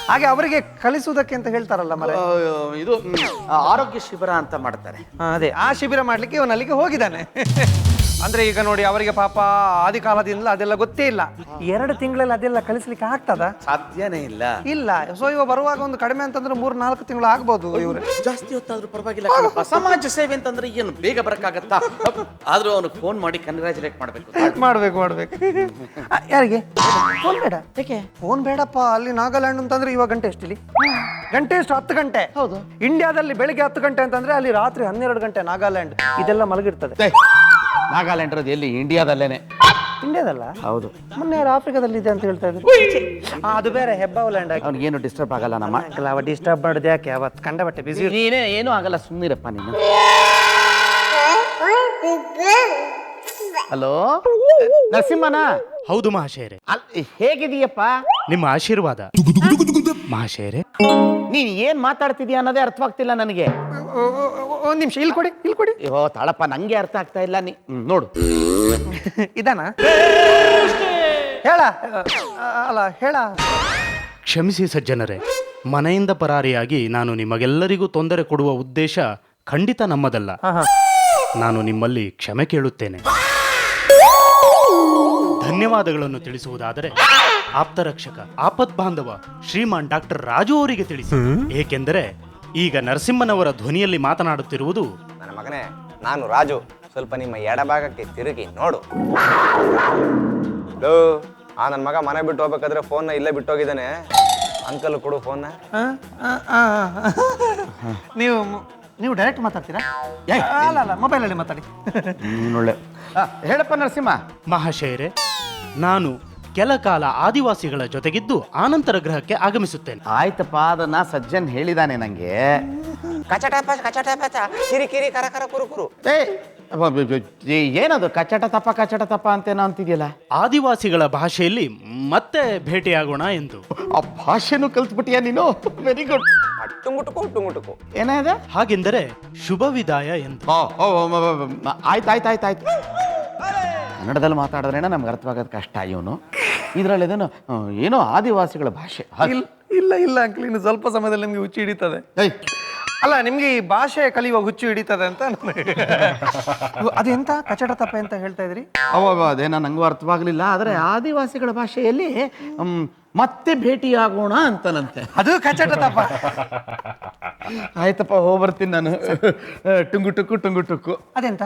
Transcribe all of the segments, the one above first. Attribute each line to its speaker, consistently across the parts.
Speaker 1: ಹಾಗೆ ಅವರಿಗೆ ಕಲಿಸುವುದಕ್ಕೆ ಅಂತ ಹೇಳ್ತಾರಲ್ಲ ಮರೆ.
Speaker 2: ಇದು ಆರೋಗ್ಯ ಶಿಬಿರ ಅಂತ ಮಾಡ್ತಾರೆ.
Speaker 1: ಅದೇ ಆ ಶಿಬಿರ ಮಾಡ್ಲಿಕ್ಕೆ ಇವನು ಅಲ್ಲಿಗೆ ಹೋಗಿದ್ದಾನೆ. ಅಂದ್ರೆ ಈಗ ನೋಡಿ ಅವರಿಗೆ ಪಾಪ ಆದಿ ಕಾಲದಿಂದ ಅದೆಲ್ಲ ಗೊತ್ತೇ ಇಲ್ಲ. 2 ತಿಂಗಳಲ್ಲಿ ಅದೆಲ್ಲ ಕಲಿಸ್ಲಿಕ್ಕೆ ಆಗ್ತದ?
Speaker 2: ಸಾಧ್ಯನೇ ಇಲ್ಲ.
Speaker 1: ಇಲ್ಲ. ಸೊ ಇವ ಬರುವಾಗ ಒಂದು ಕಡಿಮೆ ಅಂತಂದ್ರೆ 3-4 ತಿಂಗಳು ಆಗ್ಬೋದು. ಇವ್ರು
Speaker 2: ಜಾಸ್ತಿ ಹೊತ್ತಾದ್ರೂ ಪರವಾಗಿಲ್ಲ ಕಣಪ್ಪ. ಸಮಾಜ ಸೇವೆ ಅಂತಂದ್ರೆ ಏನು ಬೇಗ ಬರಕ್ಕಾಗತ್ತಾ? ಆದ್ರೂ ಅವನು ಫೋನ್ ಮಾಡಿ ಕಂಗ್ರಾಚುಲೇಟ್
Speaker 1: ಮಾಡ್ಬೇಕು. ಯಾರಿಗೆ ಫೋನ್ ಬೇಡ? ಯಾಕೆ ಫೋನ್ ಬೇಡಪ್ಪ? ಅಲ್ಲಿ ನಾಗಾಲ್ಯಾಂಡ್ ಅಂತಂದ್ರೆ ಇವಾಗ ಗಂಟೆ ಎಷ್ಟಿಲ್ಲಿ? ಗಂಟೆ ಎಷ್ಟು? 10 ಗಂಟೆ. ಹೌದು. ಇಂಡಿಯಾದಲ್ಲಿ ಬೆಳಿಗ್ಗೆ 10 ಗಂಟೆ ಅಂತಂದ್ರೆ ಅಲ್ಲಿ ರಾತ್ರಿ 12 ಗಂಟೆ ನಾಗಾಲ್ಯಾಂಡ್. ಇದೆಲ್ಲ ಮಲಗಿರ್ತದೆ.
Speaker 2: ನಾಗಾಲ್ಯಾಂಡ್ ಇರೋದು ಎಲ್ಲಿ? ಇಂಡಿಯಾದಲ್ಲೇನೆ.
Speaker 1: ಇಂಡಿಯಾದಲ್ಲ?
Speaker 2: ಹೌದು.
Speaker 1: ಮೊನ್ನೆ ಯಾರು ಆಫ್ರಿಕಾದಲ್ಲಿ ಇದೆ ಅಂತ ಹೇಳ್ತಾ ಇದ್ರು. ಅದು ಬೇರೆ ಹೆಬ್ಬಾವ್ಲ್ಯಾಂಡ್.
Speaker 2: ಅವ್ನಿಗೇನು ಡಿಸ್ಟರ್ಬ್ ಆಗಲ್ಲ ನಮ್ಮ.
Speaker 1: ಅವ ಡಿಸ್ಟರ್ಬ್ ಮಾಡೋದು ಯಾಕೆ? ಅವತ್ತು ಕಂಡಬಟ್ಟೆ ಬಿಸಿ.
Speaker 2: ನೀನೇ ಏನೂ ಆಗಲ್ಲ, ಸುಮ್ಮನಿರಪ್ಪ ನೀನು. ಹಲೋ ನರಸಿಂಹನ?
Speaker 3: ಹೌದು ಮಹಾಶಯರೇ.
Speaker 2: ಹೇಗಿದೀಯಪ್ಪ?
Speaker 3: ನಿಮ್ಮ ಆಶೀರ್ವಾದ ಮಹಾಶಯರೇ.
Speaker 2: ನೀನ್ ಏನ್ ಮಾತಾಡ್ತಿದ್ಯಾ ಅನ್ನೋದೇ ಅರ್ಥವಾಗ್ತಿಲ್ಲ ನನಗೆ.
Speaker 1: ಒಂದ್ ನಿಮಿಷ ಇಲ್ಲಿ ಕೊಡಿ.
Speaker 2: ಅಯ್ಯೋ ತಾಳಪ್ಪ, ನಂಗೆ ಅರ್ಥ ಆಗ್ತಾ ಇಲ್ಲ. ನೋಡು
Speaker 1: ಇದಾನ ಹೇಳ. ಅಲ್ಲ ಹೇಳ.
Speaker 3: ಕ್ಷಮಿಸಿ ಸಜ್ಜನರೇ, ಮನೆಯಿಂದ ಪರಾರಿಯಾಗಿ ನಾನು ನಿಮಗೆಲ್ಲರಿಗೂ ತೊಂದರೆ ಕೊಡುವ ಉದ್ದೇಶ ಖಂಡಿತ ನಮ್ಮದಲ್ಲ. ನಾನು ನಿಮ್ಮಲ್ಲಿ ಕ್ಷಮೆ ಕೇಳುತ್ತೇನೆ. ಧನ್ಯವಾದಗಳನ್ನು ತಿಳಿಸುವುದಾದರೆ ಆಪ್ತರಕ್ಷಕ ಆಪದ್ಬಾಂಧವ ಶ್ರೀಮಾನ್ ಡಾಕ್ಟರ್ ರಾಜು ಅವರಿಗೆ ತಿಳಿಸಿ. ಏಕೆಂದರೆ ಈಗ ನರಸಿಂಹನವರ ಧ್ವನಿಯಲ್ಲಿ ಮಾತನಾಡುತ್ತಿರುವುದು
Speaker 4: ನನ್ನ ಮಗನೇ, ನಾನು ರಾಜು. ಸ್ವಲ್ಪ ನಿಮ್ಮ ಎಡಭಾಗಕ್ಕೆ ತಿರುಗಿ ನೋಡು. ನನ್ನ ಮಗ ಮನೆ ಬಿಟ್ಟು ಹೋಗ್ಬೇಕಾದ್ರೆ ಫೋನ್ನ ಇಲ್ಲೇ ಬಿಟ್ಟು ಹೋಗಿದ್ದಾನೆ. ಅಂಕಲ್ ಕೊಡು ಫೋನ್ನ.
Speaker 1: ನೀವು ಡೈರೆಕ್ಟ್ ಮಾತಾಡ್ತೀರಾ? ಅಲ್ಲ ಮೊಬೈಲಲ್ಲಿ ಮಾತಾಡಿ.
Speaker 2: ಒಳ್ಳೆ ಹೇಳಪ್ಪ ನರಸಿಂಹ.
Speaker 3: ಮಹಾಶಯರೇ, ನಾನು ಕೆಲ ಕಾಲ ಆದಿವಾಸಿಗಳ ಜೊತೆಗಿದ್ದು ಆನಂತರ ಗ್ರಹಕ್ಕೆ ಆಗಮಿಸುತ್ತೇನೆ.
Speaker 2: ಆಯ್ತಪ್ಪ, ಅದನ್ನ ಸಜ್ಜನ್ ಹೇಳಿದಾನೆ ನಂಗೆ.
Speaker 4: ಕಚಟ ಪಚ ಕಿರಿ ಕರ ಕುರು.
Speaker 2: ಏನದು ಕಚಟ ತಪ್ಪ ಅಂತೇನೋ ಅಂತಿದ್ಯಲ್ಲ?
Speaker 3: ಆದಿವಾಸಿಗಳ ಭಾಷೆಯಲ್ಲಿ ಮತ್ತೆ ಭೇಟಿಯಾಗೋಣ ಎಂದು.
Speaker 2: ಆ ಭಾಷೆನೂ ಕಲ್ತ್ಬಿಟ್ಟಿಯಾ ನೀನು? Very good.
Speaker 4: ಟುಂಗುಟುಕು
Speaker 2: ಏನಾದ?
Speaker 3: ಹಾಗೆಂದರೆ ಶುಭ ವಿದಾಯ ಎಂದು.
Speaker 2: ಆಯ್ತು. ಕನ್ನಡದಲ್ಲಿ ಮಾತಾಡಿದ್ರೇನ ನಮ್ಗೆ ಅರ್ಥವಾಗೋದು ಕಷ್ಟ. ಇವನು ಇದರಲ್ಲಿ ಏನೋ ಆದಿವಾಸಿಗಳ ಭಾಷೆ.
Speaker 1: ಇಲ್ಲ ಅಂಕಲ್, ಇನ್ನು ಸ್ವಲ್ಪ ಸಮಯದಲ್ಲಿ ನಿಮ್ಗೆ ಹುಚ್ಚು ಹಿಡಿತದೆ. ಅಲ್ಲ, ನಿಮ್ಗೆ ಈ ಭಾಷೆ ಕಲಿಯುವ ಹುಚ್ಚು ಹಿಡಿತದೆ ಅಂತ. ಅದೆಂತ ಕಚಟ ತಪ್ಪ ಅಂತ ಹೇಳ್ತಾ ಇದ್ರಿ?
Speaker 2: ಅದೇನೋ ನಂಗೂ ಅರ್ಥವಾಗ್ಲಿಲ್ಲ. ಆದ್ರೆ ಆದಿವಾಸಿಗಳ ಭಾಷೆಯಲ್ಲಿ ಮತ್ತೆ ಭೇಟಿಯಾಗೋಣ ಅಂತನಂತೆ.
Speaker 1: ಅದು ಕಚಟ ತಪ್ಪ.
Speaker 2: ಆಯ್ತಪ್ಪ, ಹೋಗ್ಬರ್ತೀನಿ ನಾನು. ಟುಂಗುಟುಕು.
Speaker 1: ಅದೆಂತ?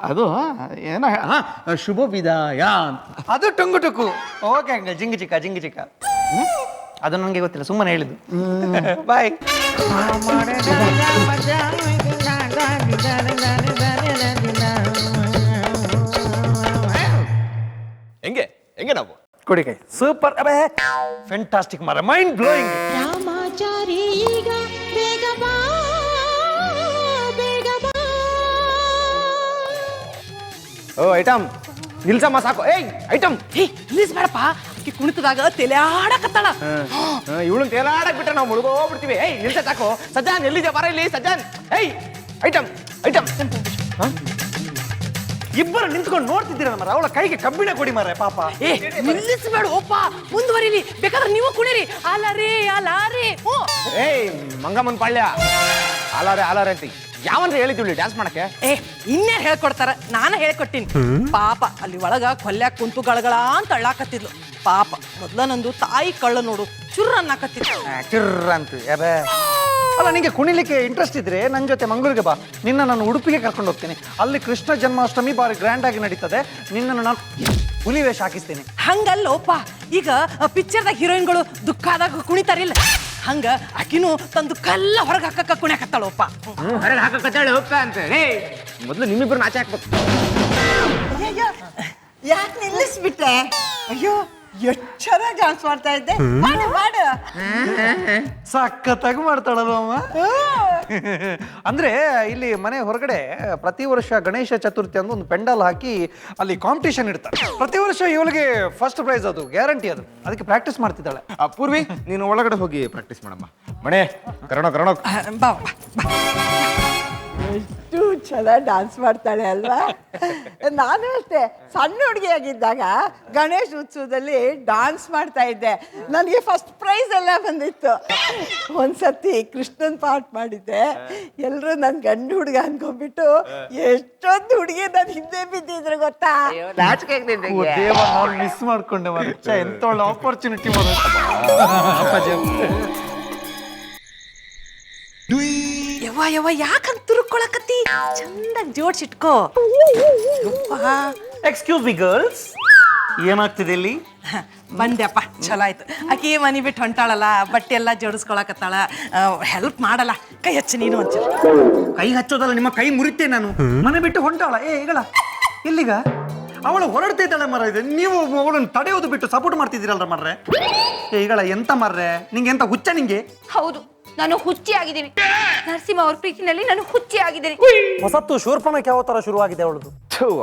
Speaker 2: ಅದು ಏನೋ ಶುಭ ವಿದಾಯ ಅಂತ.
Speaker 1: ಅದು ಟುಂಗುಟುಕು. ಓಕೆ ಅಂಕಲ್, ಜಿಂಗಿ ಚಿಕ್ಕ. ಅದು ನನಗೆ ಗೊತ್ತಿಲ್ಲ, ಸುಮ್ಮನೆ ಹೇಳಿದ್ದು. ಬಾಯ್.
Speaker 4: ಹೆಂಗೆ ನಾವು
Speaker 1: ಕೊಡಿ ಕೈ. ಸೂಪರ್, ಅಬೇ ಫ್ಯಾಂಟಾಸ್ಟಿಕ್ ಮಾರ, ಮೈಂಡ್ ಬ್ಲೋಯಿಂಗ್.
Speaker 5: ರಾಮಾಚಾರಿ ಈಗ ಬೇಗ ಬಾ.
Speaker 4: ಓ ಐಟಮ್ ನಿಲ್ಸಮ್ಮ, ಸಾಕು. ಐಟಮ್
Speaker 6: ನಿಲ್ಲಿಸ್ಬೇಡಪ್ಪ. ಕುಣಿತದಾಗ ತಲೆ ಆಡಕತ್ತಾಳ.
Speaker 4: ಇವಳು ತೇಲಾಡಕ್ ಬಿಟ್ರೆ ನಾವು ಮುಳುಗೋಗ್ಬಿಡ್ತೀವಿ. ನಿಲ್ಸ, ಸಾಕು. ಸಜ್ಜಾನ್ ಎಲ್ಲಿದೆ? ಬರ ಇಲ್ಲಿ ಸಜ್ಜಾನ್. ಐಟಮ್
Speaker 1: ಇಬ್ಬರು ನಿಂತ್ಕೊಂಡು ನೋಡ್ತಿದ್ದೀರ ಮರ. ಅವಳ ಕೈಗೆ ಕಬ್ಬಿಣ ಕೊಡಿ ಮಾರ, ಪಾಪ.
Speaker 6: ನಿಲ್ಲಿಸ್ಬೇಡ ಓಪ, ಮುಂದುವರಿಲಿ. ಬೇಕಾದ್ರೆ ನೀವು ಕುಣಿರಿ. ಅಲಾರೇ.
Speaker 4: ಮಂಗಮ್ಮನ್ ಪಾಳ್ಯ ಆಲಾರೆ ಅಂತ ಯಾವನ್ರಿ ಹೇಳಿದ್ವಿ ಡ್ಯಾನ್ಸ್ ಮಾಡಕ್ಕೆ?
Speaker 6: ಇನ್ನೇನ್ ಹೇಳ್ಕೊಡ್ತಾರ? ನಾನು ಹೇಳ್ಕೊಟ್ಟಿನಿ. ಪಾಪ ಅಲ್ಲಿ ಒಳಗ ಕೊಲ್ಯಾಕ ಕುಂತು ಗಳಗಳ ಅಂತ ಅಳ್ಳಾಕತ್ತಿದ್ಲು. ಪಾಪ ಮೊದ್ಲ ನಂದು ತಾಯಿ ಕಳ್ಳ ನೋಡು ಚುರ್ರ ಅನ್ನಕತ್ತಿದ್ಲು.
Speaker 1: ಚುರ್ರ ಅಂತ. ಅಲ್ಲ, ನಿಂಗೆ ಕುಣಿಲಿಕ್ಕೆ ಇಂಟ್ರೆಸ್ಟ್ ಇದ್ರೆ ನನ್ನ ಜೊತೆ ಮಂಗಳೂರಿಗೆ ಬಾ. ನಾನು ಉಡುಪಿಗೆ ಕರ್ಕೊಂಡು ಹೋಗ್ತೀನಿ. ಅಲ್ಲಿ ಕೃಷ್ಣ ಜನ್ಮಾಷ್ಟಮಿ ಬಾರಿ ಗ್ರ್ಯಾಂಡ್ ಆಗಿ ನಡೀತದೆ. ನಿನ್ನನ್ನು ನಾನು ಹುಲಿ ವೇಷ ಹಾಕಿಸ್ತೇನೆ.
Speaker 6: ಹಂಗಲ್ಲೋಪ, ಈಗ ಪಿಕ್ಚರ್ದಾಗ ಹೀರೋಯಿನ್ಗಳು ದುಃಖ ಆದಾಗ ಕುಣಿತಾರಿಲ್ಲ, ಹಂಗ ಆಕಿನೂ ತಂದು ಕಲ್ಲ ಹೊರಗೆ ಹಾಕಕ್ಕ ಕುಣಿಯಾಕತ್ತಾಳೋಪ.
Speaker 4: ಹೊರಗೆ ಹಾಕತ್ತಾಳೆ ಹೋಗ್ತ ಅಂತ. ಮೊದಲು ನಿಮ್ಮಿಬ್ಬರು ನಾಚೆ ಹಾಕ್ಬೇಕು.
Speaker 7: ಯಾಕೆ ನಿಲ್ಲಿಸ್ಬಿಟ್ಟೆ? ಅಯ್ಯೋ, ಎಷ್ಟು ಚೆನ್ನಾಗಿ ಡಾನ್ಸ್ ಮಾಡ್ತಾ ಇದ್ದೆ. ಮಾಡು.
Speaker 1: ಸಖತ್ತಾಗಿ ಮಾಡ್ತಾಳಲ್ಲ ಅಮ್ಮ. ಅಂದ್ರೆ ಇಲ್ಲಿ ಮನೆ ಹೊರಗಡೆ ಪ್ರತಿ ವರ್ಷ ಗಣೇಶ ಚತುರ್ಥಿ ಅಂತ ಒಂದು ಪೆಂಡಲ್ ಹಾಕಿ ಅಲ್ಲಿ ಕಾಂಪಿಟೇಷನ್ ಇಡ್ತಾರೆ. ಪ್ರತಿ ವರ್ಷ ಇವಳಿಗೆ ಫಸ್ಟ್ ಪ್ರೈಸ್, ಅದು ಗ್ಯಾರಂಟಿ. ಅದಕ್ಕೆ ಪ್ರಾಕ್ಟೀಸ್ ಮಾಡ್ತಿದ್ದಾಳೆ.
Speaker 4: ಪೂರ್ವಿ, ನೀನು ಒಳಗಡೆ ಹೋಗಿ ಪ್ರಾಕ್ಟೀಸ್ ಮಾಡಮ್ಮ. ಮಣೆ ಕರೋಣ
Speaker 6: ಬಾ.
Speaker 7: ಎಷ್ಟು ಚೆನ್ನಾಗಿ ಡ್ಯಾನ್ಸ್ ಮಾಡ್ತಾಳೆ ಅಲ್ವಾ? ನಾನು ಅಷ್ಟೇ ಸಣ್ಣ ಹುಡುಗಿಯಾಗಿದ್ದಾಗ ಗಣೇಶ ಉತ್ಸವದಲ್ಲಿ ಡ್ಯಾನ್ಸ್ ಮಾಡ್ತಾ ಇದ್ದೆ. ನನಗೆ ಫಸ್ಟ್ ಪ್ರೈಸ್ ಎಲ್ಲ ಬಂದಿತ್ತು. ಒಂದ್ಸತಿ ಕೃಷ್ಣನ್ ಪಾಠ ಮಾಡಿದ್ದೆ. ಎಲ್ಲರೂ ನನ್ನ ಗಂಡು ಹುಡುಗ ಅನ್ಕೊಂಡ್ಬಿಟ್ಟು ಎಷ್ಟೊಂದು ಹುಡುಗಿ ನನ್ನ ಹಿಂದೆ ಬಿದ್ದಿದ್ರು ಗೊತ್ತಾ?
Speaker 1: ಮಿಸ್ ಮಾಡ್ಕೊಂಡೆ ಎಂತ ಒಳ್ಳೆ ಆಪರ್ಚುನಿಟಿ
Speaker 6: ಯವ್ವ ಯಾಕಂತ ತುರುಕೊಳಕತ್ತಿ? ಚಂದ ಜೋಡ್ಸಿಟ್ಕೋ.
Speaker 1: ಎಕ್ಸ್ಕ್ಯೂಸ್ ಮಿ ಗರ್ಲ್ಸ್, ಏನಾಗ್ತಿದೆ ಇಲ್ಲಿ?
Speaker 6: ಬಂದ್ಯಪ್ಪ, ಚಲೋ ಆಯ್ತು. ಆಕಿ ಮನಿ ಬಿಟ್ಟು ಹೊಂಟಾಳಲ್ಲ, ಬಟ್ಟೆ ಎಲ್ಲ ಜೋಡಿಸ್ಕೊಳಕತ್ತಾಳ, ಹೆಲ್ಪ್ ಮಾಡಲ್ಲ. ಕೈ ಹಚ್ಚಿ ನೀನು ಒಂಚೂರು.
Speaker 1: ಕೈ ಹಚ್ಚೋದಲ್ಲ, ನಿಮ್ಮ ಕೈ ಮುರಿತೆ ನಾನು. ಮನೆ ಬಿಟ್ಟು ಹೊಂಟಾಳ. ಈಗಳ ಎಲ್ಲಿಗ? ಅವಳು ಹೊರಡ್ತಾ ಇದ್ದಾಳೆ ಮರ. ಇದೆ ನೀವು ಅವಳನ್ನು ತಡೆಯೋದು ಬಿಟ್ಟು ಸಪೋರ್ಟ್ ಮಾಡ್ತಿದ್ದೀರಲ್ರ ಮರ್ರೆ. ಈಗಳ ಎಂತ ಮರ್ರೆ, ನಿಂಗೆ ಎಂತ ಹುಚ್ಚ ನಿಂಗೆ?
Speaker 8: ಹೌದು, ನಾನು ಹುಚ್ಚಿ ಆಗಿದ್ದೀನಿ. ನರಸಿಂಹ ಅವ್ರ ಪ್ರೀತಿನಲ್ಲಿ ನಾನು ಹುಚ್ಚಿ ಆಗಿದ್ದೀನಿ.
Speaker 1: ಹೊಸತ್ತು ಶೂರ್ಪಣಕ್ಕೆ ಯಾವ ತರ ಶುರುವಾಗಿದೆ ಅವಳದು?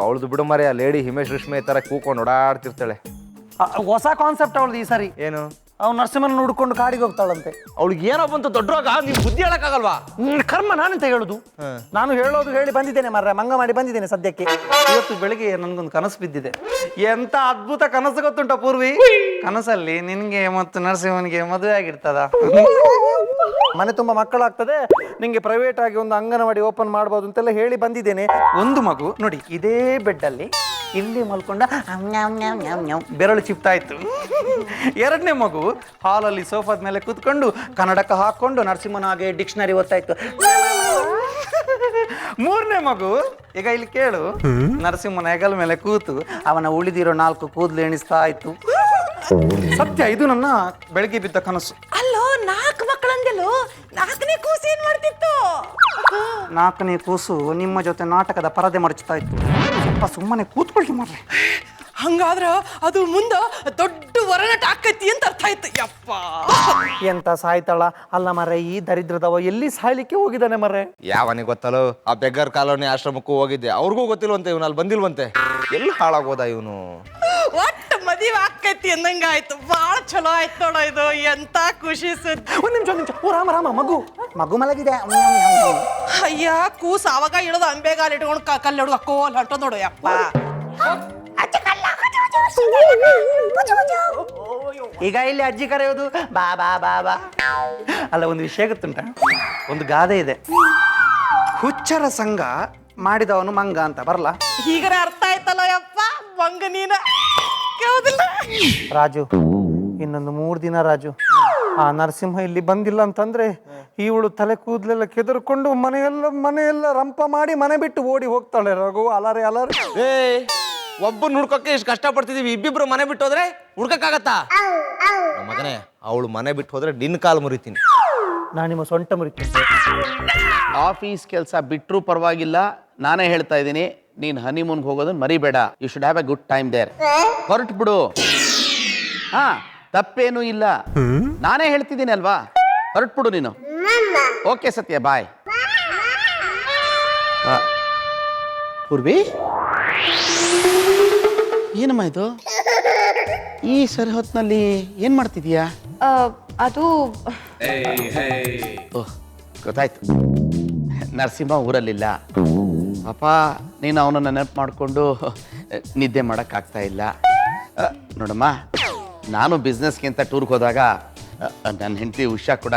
Speaker 4: ಅವಳದು ಬಿಡು ಮರೆ, ಆ ಲೇಡಿ ಹಿಮೇಶ್ ರೇಷ್ಮೆ ತರ ಕೂಕೊಂಡು ಓಡಾಡ್ತಿರ್ತಾಳೆ.
Speaker 1: ಹೊಸ ಕಾನ್ಸೆಪ್ಟ್ ಅವಳದು ಈ ಸಾರಿ.
Speaker 4: ಏನು?
Speaker 1: ಅವ್ನು ನರಸಿಂಹನ ಹುಡ್ಕೊಂಡು ಕಾಡಿಗೆ ಹೋಗ್ತಾಳಂತೆ.
Speaker 4: ಅವಳಿಗೆ ಏನೋ ಬಂತು ದೊಡ್ಡವಾಗ, ನೀವು ಬುದ್ಧಿ ಹೇಳಕ್ಕಾಗಲ್ವಾ?
Speaker 1: ಕರ್ಮ, ನಾನೆಂತ ಹೇಳುದು? ನಾನು ಹೇಳೋದು ಹೇಳಿ ಬಂದಿದ್ದೇನೆ ಮರ್ರೆ, ಮಂಗ ಮಾಡಿ ಬಂದಿದ್ದೇನೆ ಸದ್ಯಕ್ಕೆ. ಇವತ್ತು ಬೆಳಿಗ್ಗೆ ನನ್ಗೊಂದು ಕನಸು ಬಿದ್ದಿದೆ. ಎಂತ ಅದ್ಭುತ ಕನಸು ಗೊತ್ತುಂಟ ಪೂರ್ವಿ? ಕನಸಲ್ಲಿ ನಿನ್ಗೆ ಮತ್ತು ನರಸಿಂಹನಿಗೆ ಮದುವೆ ಆಗಿರ್ತದ. ಮನೆ ತುಂಬಾ ಮಕ್ಕಳಾಗ್ತದೆ, ನಿಂಗೆ ಪ್ರೈವೇಟ್ ಆಗಿ ಒಂದು ಅಂಗನವಾಡಿ ಓಪನ್ ಮಾಡ್ಬೋದು ಅಂತೆಲ್ಲ ಹೇಳಿ ಬಂದಿದ್ದೇನೆ. ಒಂದು ಮಗು ನೋಡಿ ಇದೇ ಬೆಡ್ ಅಲ್ಲಿ ಇಲ್ಲಿ ಮಲ್ಕೊಂಡ ಬೆರಳು ಚಿಪ್ತಾ ಇತ್ತು. ಎರಡನೇ ಮಗು ಹಾಲಲ್ಲಿ ಸೋಫಾದ ಮೇಲೆ ಕೂತ್ಕೊಂಡು ಕನ್ನಡಕ ಹಾಕೊಂಡು ನರಸಿಂಹನ ಹಾಗೆ ಡಿಕ್ಷನರಿ ಓದ್ತಾ ಇತ್ತು. ಮೂರನೇ ಮಗು ಈಗ ಇಲ್ಲಿ ಕೇಳು, ನರಸಿಂಹನ ಹೆಗಲ ಮೇಲೆ ಕೂತು ಅವನ ಉಳಿದಿರೋ 4 ಕೂದಲು ಎಣಿಸ್ತಾ ಇತ್ತು. ಸತ್ಯ, ಇದು ನನ್ನ ಬೆಳಗ್ಗೆ ಬಿದ್ದ ಕನಸು.
Speaker 6: ಅಲ್ಲೋ, 4 ಮಕ್ಕಳಂದೆಲ್ಲೋ, 4ನೇ ಕೂಸು ಏನ್ ಮಾಡ್ತಿತ್ತು?
Speaker 1: 4ನೇ ಕೂಸು ನಿಮ್ಮ ಜೊತೆ ನಾಟಕದ ಪರದೆ ಮಡಚ್ತಾ ಇತ್ತು. ಸ್ವಲ್ಪ ಸುಮ್ಮನೆ ಕೂತ್ಕೊಳ್ಳಿ ಮಾರ್ರೆ.
Speaker 6: ಹಂಗಾದ್ರ ಅದು ಮುಂದ ದೊಡ್ಡ ವರನಟ ಆಕೈತಿ ಅಂತ ಅರ್ಥ ಆಯ್ತು. ಯಪ್ಪ,
Speaker 1: ಎಂತ ಸಾಯ್ತಾಳ ಅಲ್ಲ ಮರ್ರೆ, ಈ ದರಿದ್ರದವ ಎಲ್ಲಿ ಸಾಯ್ಲಿಕ್ಕೆ ಹೋಗಿದ್ದಾನೆ ಮರ್ರೆ?
Speaker 4: ಯಾವನಿಗೆ ಗೊತ್ತಲ್ಲೋ? ಆ ಬೆಗ್ಗರ್ ಕಾಲೋನಿ ಆಶ್ರಮಕ್ಕೂ ಹೋಗಿದ್ದೆ, ಅವ್ರಿಗೂ ಗೊತ್ತಿಲ್ವಂತೆ ಇವನು ಅಲ್ಲಿ ಬಂದಿಲ್ವಂತೆ. ಎಲ್ಲಿ ಹಾಳಾಗೋದ ಇವನು?
Speaker 6: ಒಟ್ಟು ಮದುವೆ ಆಕೈತಿ ಅಂದಂಗ ಆಯ್ತು. ಬಾಳ ಚಲೋ ಆಯ್ತು ನೋಡ, ಇದು ಎಂತ ಖುಷಿ ಸುದ್ದಿ.
Speaker 1: ಒಂದ್ ನಿಮಿಷ. ಓ ರಾಮ, ಮಗು ಮಲಗಿದೆ.
Speaker 6: ಅಯ್ಯ, ಕೂಸ ಅವಾಗ ಇಳದ ಅಂಬೆಗಾಲ್ ಇಟ್ಕೊಂಡು ಕಲ್ಲು ಹಿಡ್ದು ಕೋಲ್ ಹೊಂಟ ನೋಡು. ಯಪ್ಪ,
Speaker 1: ಈಗ ಇಲ್ಲಿ ಅಜ್ಜಿ ಕರೆಯೋದು ಬಾ ಬಾ ಬಾ ಬಾ. ಅಲ್ಲ, ಒಂದು ವಿಷಯ ಗೊತ್ತುಂಟ? ಒಂದು ಗಾದೆ ಇದೆ, ಹುಚ್ಚರ ಸಂಘ ಮಾಡಿದವನು ಮಂಗ ಅಂತ. ಬರಲ್ಲ?
Speaker 6: ಹೀಗರ ಅರ್ಥ ಆಯ್ತಲ್ಲ ಯಪ್ಪ, ಮಂಗ ನೀನ ಕೇಳುದಿಲ್ಲ.
Speaker 1: ರಾಜು, ಇನ್ನೊಂದು 3 ದಿನ ರಾಜು, ಆ ನರಸಿಂಹ ಇಲ್ಲಿ ಬಂದಿಲ್ಲ ಅಂತಂದ್ರೆ ಇವಳು ತಲೆ ಕೂದಲೆಲ್ಲ ಕೆದರ್ಕೊಂಡು ಮನೆಯೆಲ್ಲ ರಂಪ ಮಾಡಿ ಮನೆ ಬಿಟ್ಟು ಓಡಿ ಹೋಗ್ತಾಳೆ. ರಘು, ಅಲಾರೆ.
Speaker 4: ಏ, ಒಬ್ಬ ಹುಡ್ಕಕ್ಕೆ ಎಷ್ಟು ಕಷ್ಟ ಪಡ್ತಿದೀವಿ, ಇಬ್ಬಿಬ್ರು ಮನೆ ಬಿಟ್ಟು ಹೋದ್ರೆ ಹುಡ್ಕಕ್ಕಾಗತ್ತಾ? ಮಗನೇ, ಅವಳು ಮನೆ ಬಿಟ್ಟು ಹೋದ್ರೆ ನಿನ್ನ ಕಾಲು ಮುರಿತೀನಿ.
Speaker 1: ನಾನು ನಿಮ್ಮ ಸೊಂಟ ಮುರಿತೀನಿ.
Speaker 2: ಆಫೀಸ್ ಕೆಲಸ ಬಿಟ್ಟರೂ ಪರವಾಗಿಲ್ಲ, ನಾನೇ ಹೇಳ್ತಾ ಇದ್ದೀನಿ, ನೀನು ಹನಿಮೂನ್ಗೆ ಹೋಗೋದನ್ನ ಮರಿಬೇಡ. You should have a good time there. ಹೊರಟು ಬಿಡು. ಹಾ, ತಪ್ಪೇನೂ ಇಲ್ಲ, ನಾನೇ ಹೇಳ್ತಿದ್ದೀನಿ ಅಲ್ವಾ. ಹೊರಟ್ಬಿಡು ನೀನು. ಓಕೆ ಸತ್ಯ, ಬಾಯ್. ಪೂರ್ವಿ, ಏನಮ್ಮ ಇದು? ಈ ಸರಿ ಹೊತ್ತಿನಲ್ಲಿ ಏನು ಮಾಡ್ತಿದೀಯಾ?
Speaker 8: ಅದು
Speaker 2: ಓಹ್, ಗೊತ್ತಾಯ್ತು. ನರಸಿಂಹ ಊರಲ್ಲಿಲ್ಲ ಪಾಪ. ನೀನು ಅವನನ್ನು ನೆನಪು ಮಾಡಿಕೊಂಡು ನಿದ್ದೆ ಮಾಡೋಕ್ಕಾಗ್ತಾ ಇಲ್ಲ. ನೋಡಮ್ಮ, ನಾನು ಬಿಸ್ನೆಸ್ಗಿಂತ ಟೂರ್ಗೆ ಹೋದಾಗ ನನ್ನ ಹೆಂಡತಿ ಉಷಾ ಕೂಡ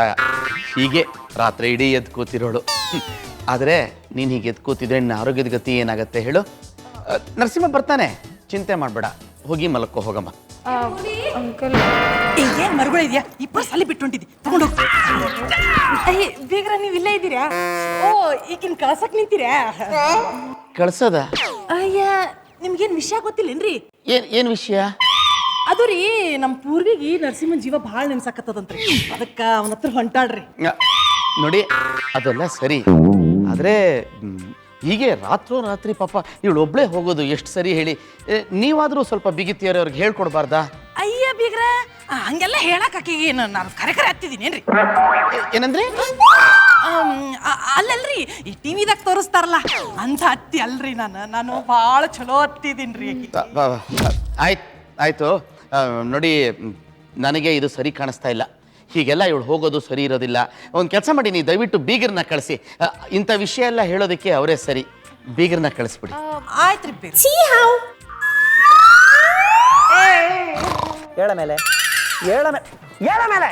Speaker 2: ಹೀಗೆ ರಾತ್ರಿ ಇಡೀ ಎದ್ದು ಕೂತಿರೋಳು. ಆದರೆ ನೀನು ಹೀಗೆ ಎದ್ದು ಕೂತಿದ್ರೆ ನಿನ್ನ ಆರೋಗ್ಯದ ಗತಿ ಏನಾಗುತ್ತೆ ಹೇಳು? ನರಸಿಂಹ ಬರ್ತಾನೆ, ಚಿಂತೆ ಮಾಡಬೇಡ. ಹೋಗಿ ಮಲಕ್ಕೋ, ಹೋಗಮ್ಮ.
Speaker 8: ಅಂಕಲ್,
Speaker 6: ಏನ್ ಮರುಗಳು ಇದೆಯಾ? ಇಬ್ಬರು ಸಲ ಬಿಟ್ಟು ಹೊಂಟಿದ್ದಿ, ತಗೊಂಡು ಬೇಗ್ರ ನೀವು ಇಲ್ಲೇ ಇದ್ದೀರಾ? ಓ, ಈಗಿನ ಕಳ್ಸಕ್ ನಿಂತೀರಾ?
Speaker 2: ಕಳ್ಸೋದ?
Speaker 6: ಅಯ್ಯ, ನಿಮ್ಗೇನ್ ವಿಷಯ ಗೊತ್ತಿಲ್ಲೇನ್ರಿ?
Speaker 2: ಏನು ವಿಷಯ?
Speaker 6: ಅದು ರೀ, ನಮ್ಮ ಪೂರ್ವಿಗೆ ನರಸಿಂಹನ್ ಜೀವ ಭಾಳ ನೆನ್ಸಾಕತ್ತದಂತ್ರಿ. ಅದಕ್ಕ ಅವನ ಹತ್ರ ಹೊಂಟಾಡ್ರಿ.
Speaker 2: ನೋಡಿ, ಅದೆಲ್ಲ ಸರಿ, ಆದರೆ ಹೀಗೆ ರಾತ್ರಿ ಪಾಪ ಇವಳು ಒಬ್ಳೇ ಹೋಗೋದು ಎಷ್ಟು ಸರಿ ಹೇಳಿ? ನೀವಾದರೂ ಸ್ವಲ್ಪ ಬಿಗಿತಿಯವ್ರೆ ಅವ್ರಿಗೆ ಹೇಳ್ಕೊಡ್ಬಾರ್ದಾ?
Speaker 6: ಅಯ್ಯ ಬೀಗ್ರ, ಹಂಗೆಲ್ಲ ಹೇಳಕ್ ಆಕಿಗೆ ನಾನು ಕರೆ ಹತ್ತಿದ್ದೀನೇನ್ರಿ?
Speaker 2: ಏನಂದ್ರೆ?
Speaker 6: ಅಲ್ಲಲ್ರಿ, ಈ ಟಿವಿದಾಗ ತೋರಿಸ್ತಾರಲ್ಲ ಅಂತ ಹತ್ತಿ ಅಲ್ರಿ. ನಾನು ಭಾಳ ಚಲೋ ಹತ್ತಿದ್ದೀನ್ರಿ.
Speaker 2: ಆಯ್ತು. ನೋಡಿ, ನನಗೆ ಇದು ಸರಿ ಕಾಣಿಸ್ತಾ ಇಲ್ಲ. ಹೀಗೆಲ್ಲ ಇವಳು ಹೋಗೋದು ಸರಿ ಇರೋದಿಲ್ಲ. ಒಂದು ಕೆಲಸ ಮಾಡಿ, ನೀವು ದಯವಿಟ್ಟು ಬೀಗರನ್ನ ಕಳಿಸಿ. ಇಂಥ ವಿಷಯ ಎಲ್ಲ ಹೇಳೋದಕ್ಕೆ ಅವರೇ ಸರಿ. ಬೀಗರನ್ನ ಕಳಿಸ್ಬಿಡಿ.
Speaker 6: ಆಯ್ತ್ರಿ ಬೀಗ್ರ.
Speaker 1: ಹೇಳ ಮೇಲೆ ಹೇಳ ಮೇಲೆ